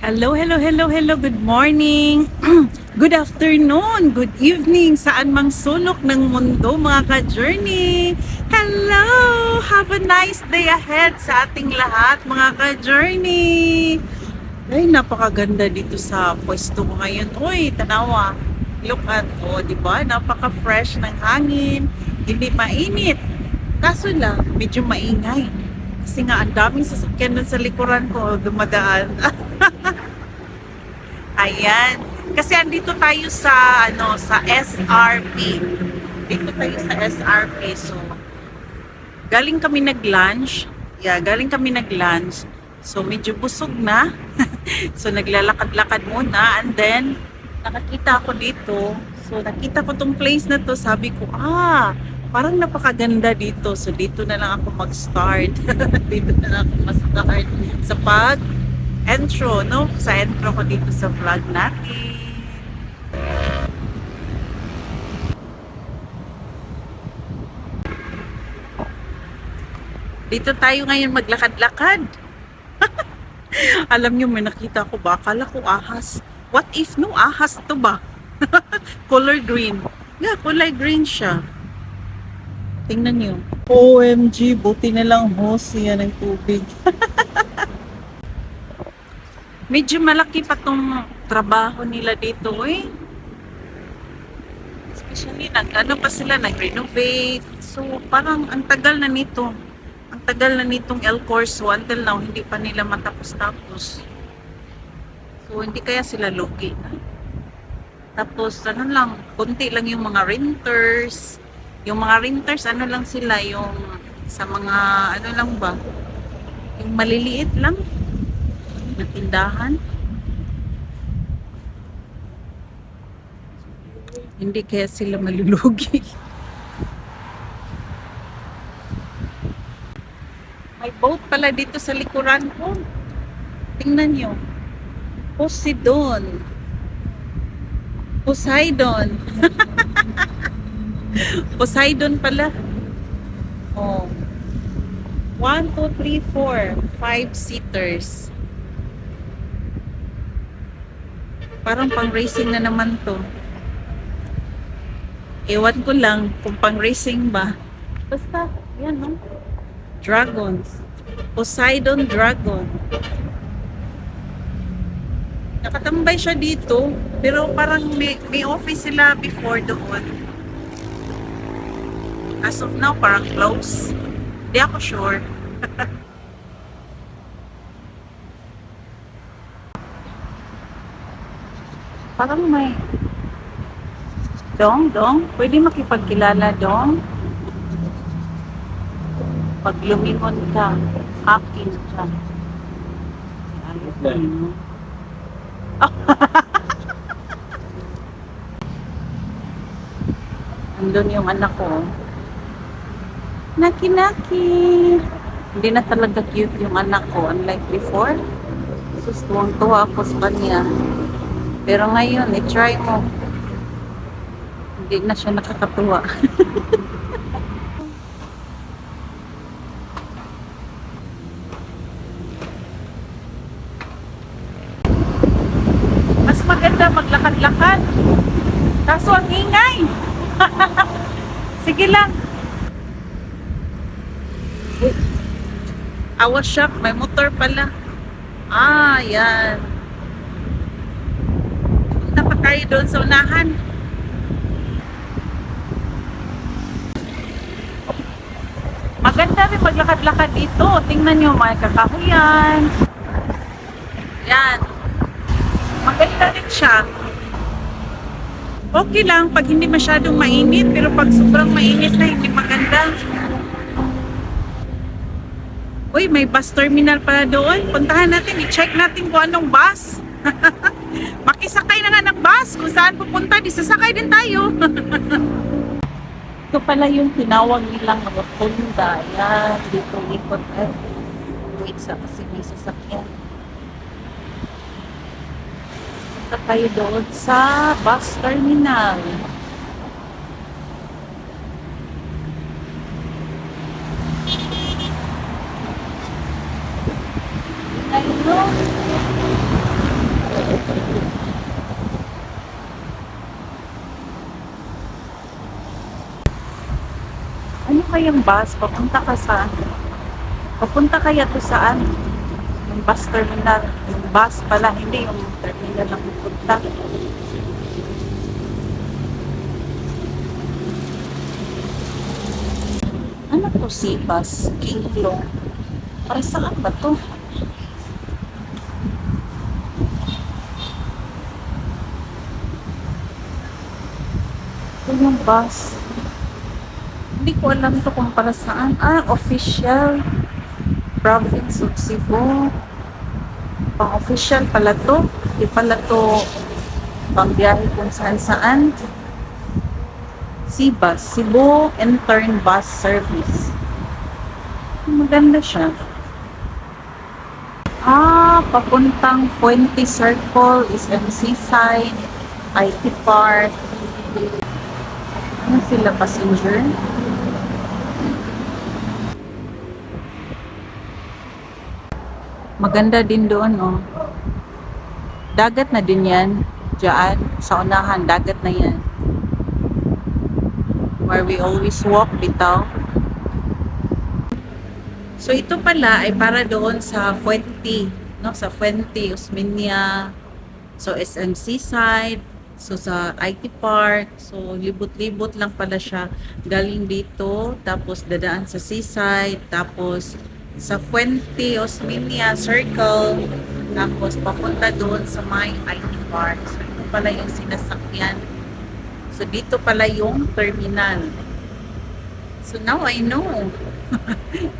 Hello, hello, hello, hello. Good morning. Good afternoon. Good evening. Saan mang sulok ng mundo mga ka-journey. Hello! Have a nice day ahead sa ating lahat mga ka-journey. Ay, napakaganda dito sa pwesto ko ngayon. Uy, tanawa. Look at, oh, di ba? Napaka-fresh ng hangin. Hindi mainit. Kaso lang, medyo maingay. Kasi nga, ang daming sasakyan dun sa likuran ko dumadaan. Ayan. Kasi andito tayo sa sa SRP. Dito tayo sa SRP. So, galing kami nag-lunch. Yeah, galing kami nag-lunch. So, medyo busog na. So, naglalakad-lakad muna and then nakakita ako dito. So, nakita ko tong place na to. Sabi ko, parang napakaganda dito. So, dito na lang ako mag-start. Dito na lang ako mag-start sa intro, no? Sa intro ko dito sa vlog natin. Dito tayo ngayon maglakad-lakad. Alam nyo, may nakita ko ba? Akala ko ahas. What if no ahas to ba? Color green. Yeah, kulay green siya. Tingnan nyo. OMG, buti na lang hose yan ng tubig. Medyo malaki pa tong trabaho nila dito eh. Especially ano pa sila, nag-renovate. So parang ang tagal na nito. Ang tagal na nitong El Corso until now hindi pa nila matapos-tapos. So hindi kaya sila lugi na. Tapos ano lang, konti lang yung mga renters. Yung mga renters ano lang sila, yung sa mga ano lang ba? Yung maliliit lang na tindahan. Hindi kaya sila malulugi. May boat pala dito sa likuran ko. Tingnan nyo. Poseidon. Poseidon. Poseidon pala. Oh. 1, 2, 3, 4. 5 seaters. Parang pang racing na naman to. Ewan ko lang kung pang racing ba. Basta, yan no. Dragons. Poseidon Dragon. Nakatambay siya dito, pero parang may office sila before doon. As of now, parang close. Hindi ako sure. Parang may Dong, pwede makipagkilala, Dong. Pag lumingon ka, hacking ka. Ayos na yun. Andun yung anak ko. Naki-naki. Hindi na talaga cute yung anak ko. Unlike before. Sus, tuwang-tuwa ako sa kanya. Pero ngayon, i-try mo. Hindi na siya nakakatuwa. Mas maganda maglakad-lakad. Kaso ang ingay. Sige lang. I was shocked. May motor pala. Yan. Punta pa tayo doon sa unahan. Maganda rin maglakad-lakad dito. Tingnan nyo, may kakahuyan. Yan. Maganda rin siya. Okay lang pag hindi masyadong mainit, pero pag sobrang mainit na hindi maganda. Uy, may bus terminal pala doon. Puntahan natin, i-check natin kung anong bus. Makisakay na nga ng bus. Kung saan pupunta, di sasakay din tayo. Ito pala yung tinawag nilang rotunda. Yan, dito ikot. Wait sa kasi may sasakyan. Punta tayo doon sa bus terminal. Ayun. kayang bus? Papunta ka saan? Papunta kaya to saan? Yung bus terminal. Yung bus pala, hindi yung terminal lang pupunta. Ano to si bus? Kinglong. Para saan ba to? Ito yung bus. Hindi ko alam to kung para saan. Ah, official. Province of Cebu. Pang-official pala to. Hindi pala to pang-biyahe kung saan-saan. Cbus, Cebu Intern Bus Service. Maganda siya. Ah, papuntang Fuente Circle, SMC side, IT Park. Ano sila, passenger? Maganda din doon, oh. Dagat na din yan. Diyan, sa unahan, dagat na yan. Where we always walk, bitaw. So ito pala ay para doon sa Fuente, no? Sa Fuente, Osmeña. So SMC side, so sa IT Park. So libot-libot lang pala siya galing dito, tapos dadaan sa seaside, tapos sa Fuente, Osmeña Circle, tapos papunta doon sa may IT Park. So ito pala yung sinasakyan. So dito pala yung terminal. So now I know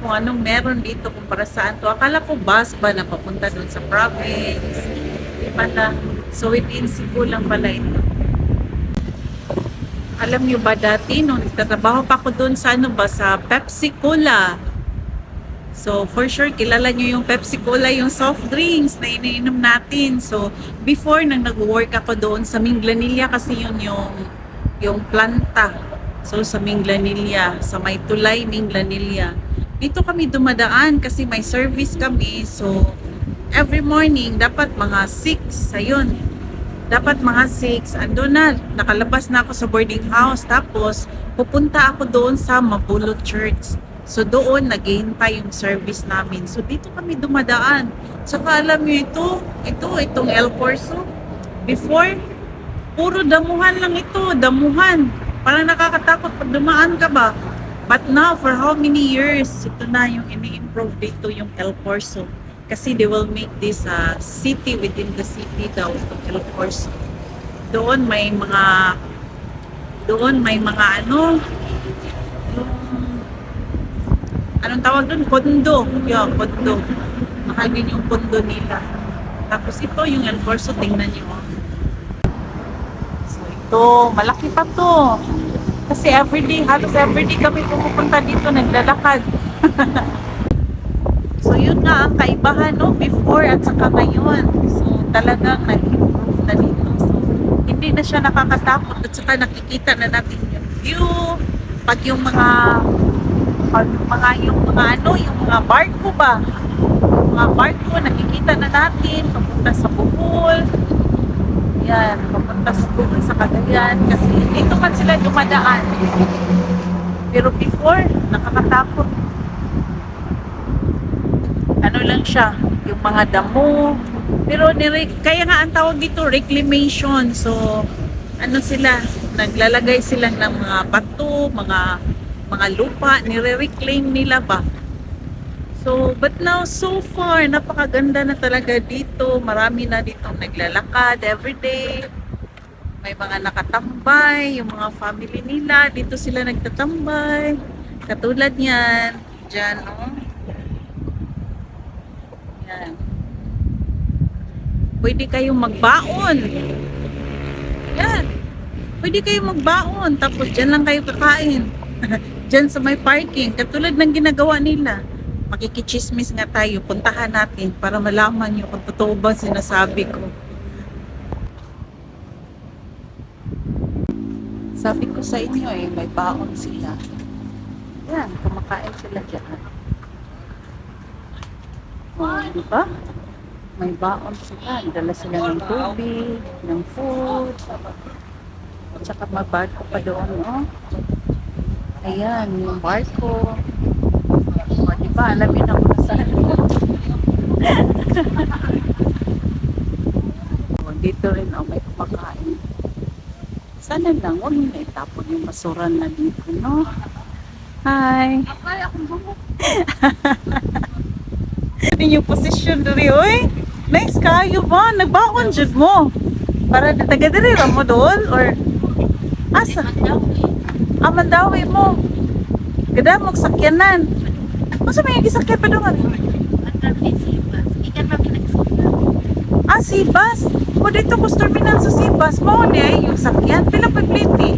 kung anong meron dito kung para saan to. Akala ko bus ba na papunta doon sa province. Di pala. So within Cebu lang pala ito. Alam niyo ba dati nung nagtatrabaho pa ako doon sa ano ba, sa Pepsi Cola. So for sure kilala niyo yung Pepsi Cola, yung soft drinks na iniinom natin. So before nang nag-work ako doon sa Minglanilla, kasi yun yung planta. So sa Minglanilla, sa may tulay Minglanilla. Dito kami dumadaan kasi may service kami. So every morning dapat mga 6, ayun. Dapat mga 6, ando na, nakalabas na ako sa boarding house. Tapos pupunta ako doon sa Mabulot Church. So doon naghihintay yung service namin. So dito kami dumadaan. Saka alam niyo itong El Corso. Before, puro damuhan lang ito, damuhan. Parang nakakatakot pag dumaan ka ba. But now, for how many years, ito na yung ini-improve dito yung El Corso. Kasi they will make this city within the city daw, itong El Corso. Doon may mga ano, anong tawag doon? Kondo. Yung kondo. Mahal din yung kondo nila. Tapos ito yung El Corso, tingnan nyo. To, malaki pa to. Kasi halos everyday kami pumupunta dito, naglalakad. So yun nga ang kaibahan, no, before at saka ngayon. So talagang nag-improve na dito. So hindi na siya nakakatakot at saka nakikita na natin yung view. Pag yung mga barko ba? Mga barko nakikita na natin papunta sa Bohol. Yan, papunta sa Bohol, sa Cagayan, kasi dito man sila dumadaan. Pero before, nakakatakot. Ano lang siya, yung mga damo. Pero kaya nga ang tawag dito, reclamation. So, ano sila, naglalagay sila ng mga bato, mga lupa, nire-reclaim nila ba? So, but now, so far, napakaganda na talaga dito. Marami na ditong naglalakad everyday. May mga nakatambay, yung mga family nila. Dito sila nagtatambay. Katulad yan. Diyan, oh. Yan. Pwede kayong magbaon. Yan. Pwede kayong magbaon. Tapos dyan lang kayo kakain. Dyan sa may parking. Katulad ng ginagawa nila. Makikichismis nga tayo, puntahan natin para malaman nyo kung totoo ba sinasabi ko. Sabi ko sa inyo may baon sila. Yan, kumakain sila dyan. Diba? May baon sila. Dala sila ng tubig, ng food. At saka magbarko pa doon, oh. Ayan, yung barko. O, diba? Alam yun ako na saan. O, dito rin, oh, may kumakain. Sana lang, huwag nyo na itapon yung basura na dito, no? Hi! Din yung position diri, oy. Nice kayo ba? Nagbaon jud mo. Para taga diri ra mo doon or asa? Mandawi mo. Gada mo sakyanan. Masa may gisakyan pa doon? Sibas. O dito ko terminal sa Sibas. Mao ni ay yung sakyan pila pa pliti.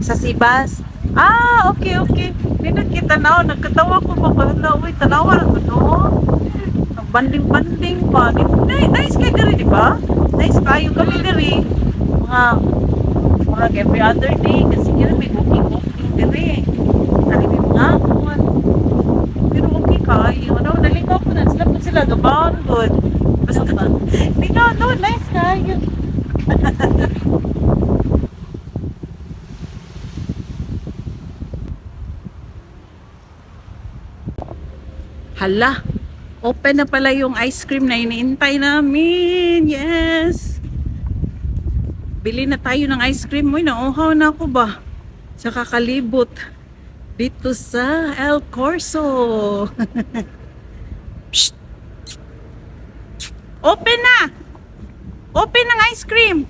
Sa Sibas. Okay, okay. Dito kita na, nagkatawa ko pa pala. Uy, tanawa lang ko, no? Banding-banding pa. Nice kayo diri, di ba? Nice kayo kami diri. Mga every other day. Kasi yun, may booking-booking diri. Ano yung mga hapon. Pero okay kayo. Ano, naligaw ko na. Sila po sila, gabaon good. Basta, hindi ka, no, nice kayo. Hala, open na pala yung ice cream na iniintay namin. Yes! Bili na tayo ng ice cream. Uy, nauhaw na ako ba? Sa kakalibot. Dito sa El Corso. Psst! Open na! Open ng ice cream!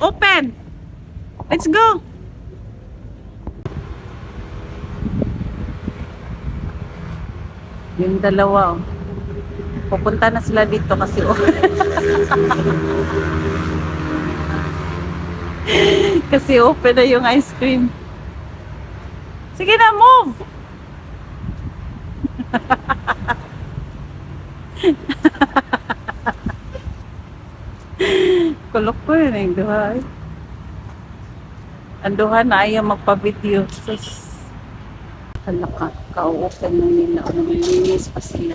Open! Let's go! Yung dalawa, oh. Pupunta na sila dito kasi kasi open na yung ice cream. Sige na, move! Kulok ko yun eh, duha. Anduhan na ayaw magpa-video. Sus. Hala ka, open na nila. Nilinis pa sila.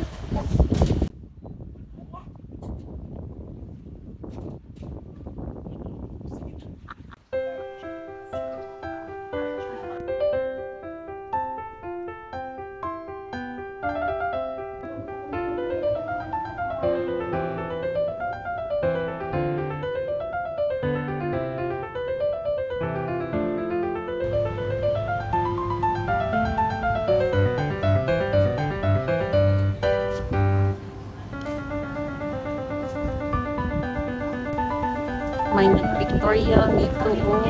May nag-pictorial dito, oh.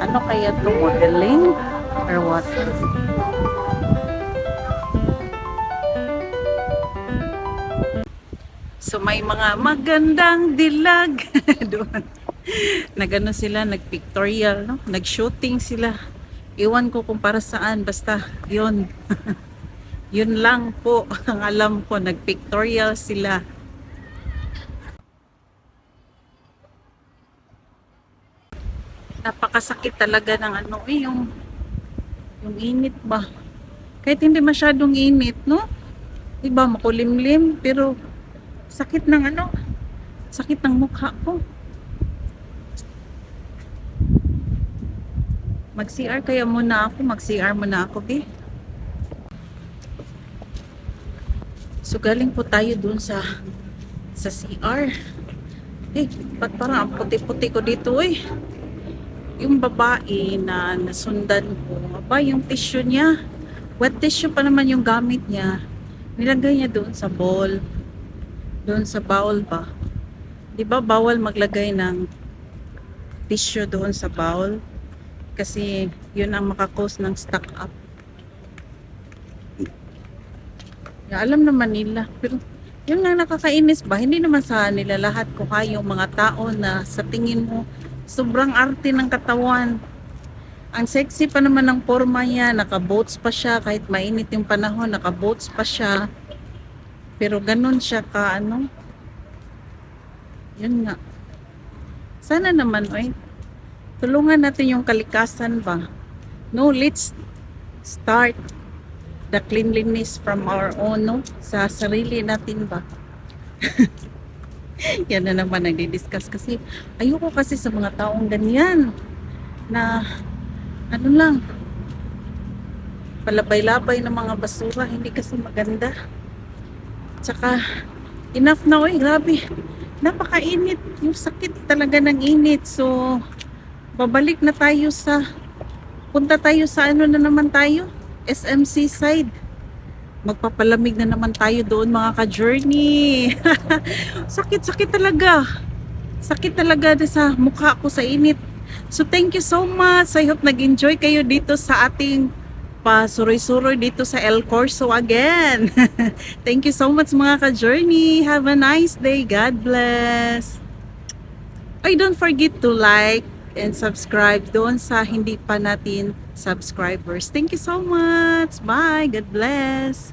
Ano kaya to, modeling? Or what? So may mga magandang dilag doon. Nagano sila, nag-pictorial, no? Nag-shooting sila. Iwan ko kung para saan, basta yun. Yun lang po ang alam ko, nag-pictorial sila. Napakasakit talaga ng ano yung init ba. Kahit hindi masyadong init, no? Diba, makulimlim, pero sakit ng sakit ng mukha ko. Mag-CR kaya muna ako, mag-CR muna ako, be. So galing po tayo dun sa CR. Ba't parang ang puti-puti ko dito, eh. Yung babae na nasundan ko, aba, yung tissue niya, wet tissue pa naman yung gamit niya. Nilagay niya doon sa bowl. Doon sa bowl ba? Di ba bawal maglagay ng tissue doon sa bowl? Kasi yun ang makakos ng stock up. Ya, alam naman nila. Pero yun nga nakakainis ba? Hindi naman sa nila lahat ko yung mga tao na sa tingin mo sobrang arte ng katawan. Ang sexy pa naman ng forma niya, naka-boats pa siya kahit mainit yung panahon, naka-boats pa siya. Pero ganun siya ka Yun nga. Sana naman tulungan natin yung kalikasan ba. No, let's start the cleanliness from our own, no? Sa sarili natin ba. Yan na naman nagdi-discuss kasi ayoko kasi sa mga taong ganyan na ano lang, palabay-labay ng mga basura, hindi kasi maganda. Tsaka enough na, oy, grabe. Napakainit, yung sakit talaga ng init. So, babalik na tayo punta tayo sa ano na naman tayo? SMC side. Magpapalamig na naman tayo doon mga ka-journey. Sakit-sakit talaga. Sakit talaga sa mukha ko sa init. So thank you so much. I hope nag-enjoy kayo dito sa ating pasuroy-suroy dito sa El Corso again. Thank you so much mga ka-journey. Have a nice day. God bless. Ay, don't forget to like and subscribe doon sa hindi pa natin subscribers. Thank you so much. Bye. God bless.